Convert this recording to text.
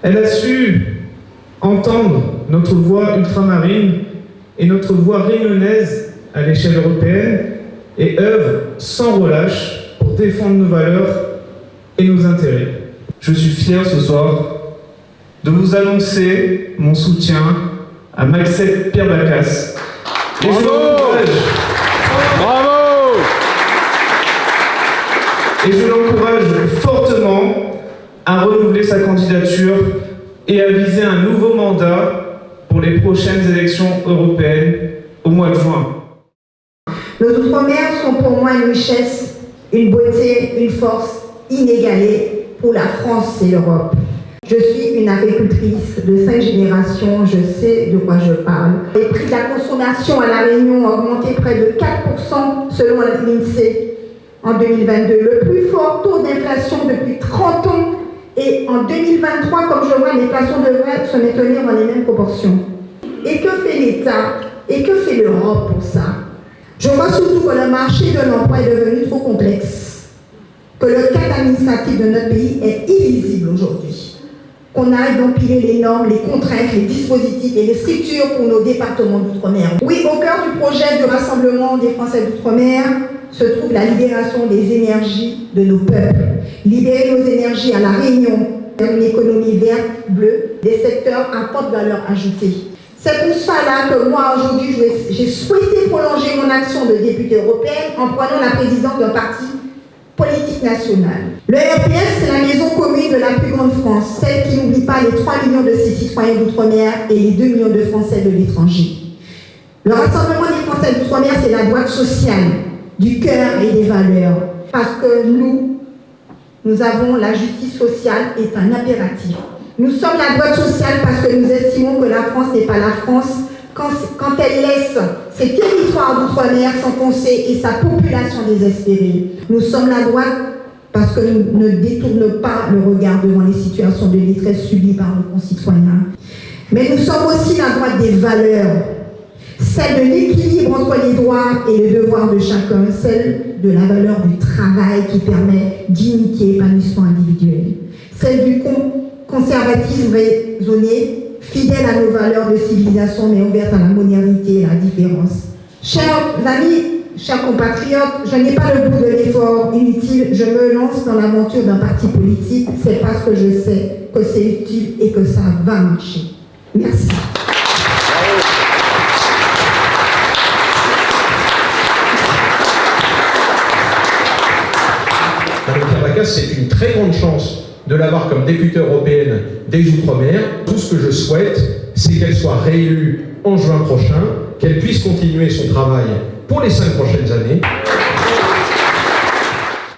Elle a su entendre notre voix ultramarine et notre voix réunionnaise à l'échelle européenne et œuvre sans relâche pour défendre nos valeurs et nos intérêts. Je suis fier ce soir de vous annoncer mon soutien à Maxette Pierre Bacas. Et je l'encourage fortement à renouveler sa candidature et à viser un nouveau mandat pour les prochaines élections européennes au mois de juin. Nos outre-mer sont pour moi une richesse, une beauté, une force inégalée pour la France et l'Europe. Je suis une agricultrice de 5 générations, je sais de quoi je parle. Les prix de la consommation à La Réunion ont augmenté près de 4% selon l'INSEE en 2022, le plus fort taux d'inflation depuis 30 ans. Et en 2023, comme je vois, l'inflation devrait se maintenir dans les mêmes proportions. Et que fait l'État? Et que fait l'Europe pour ça? Je vois surtout que le marché de l'emploi est devenu trop complexe, que le cadre administratif de notre pays est illisible aujourd'hui, qu'on arrête d'empiler les normes, les contraintes, les dispositifs et les structures pour nos départements d'outre-mer. Oui, au cœur du projet de rassemblement des Français d'outre-mer se trouve la libération des énergies de nos peuples. Libérer nos énergies à La Réunion vers une économie verte, bleue, des secteurs à forte valeur ajoutée. C'est pour cela que moi, aujourd'hui, j'ai souhaité prolonger mon action de députée européenne en prenant la présidence d'un parti politique national. Le RPF, c'est la maison commune de la plus grande France, celle qui n'oublie pas les 3 millions de ses citoyens d'outre-mer et les 2 millions de Français de l'étranger. Le Rassemblement des Français d'outre-mer, c'est la boîte sociale du cœur et des valeurs. Parce que nous avons la justice sociale est un impératif. Nous sommes la droite sociale parce que nous estimons que la France n'est pas la France quand elle laisse ses territoires d'outre-mer s'enfoncer et sa population désespérée. Nous sommes la droite parce que nous ne détournons pas le regard devant les situations de détresse subies par nos concitoyens. Mais nous sommes aussi la droite des valeurs, celle de l'équilibre entre les droits et les devoirs de chacun, celle de la valeur du travail qui permet dignité et épanouissement individuel, celle du conservatisme raisonné, fidèle à nos valeurs de civilisation mais ouverte à la modernité et à la différence. Chers amis, chers compatriotes, je n'ai pas le goût de l'effort inutile, je me lance dans l'aventure d'un parti politique, c'est parce que je sais que c'est utile et que ça va marcher. Merci. Madame Pierre Bacas, c'est une très grande chance de l'avoir comme députée européenne des Outre-mer. Tout ce que je souhaite, c'est qu'elle soit réélue en juin prochain, qu'elle puisse continuer son travail pour les 5 prochaines années.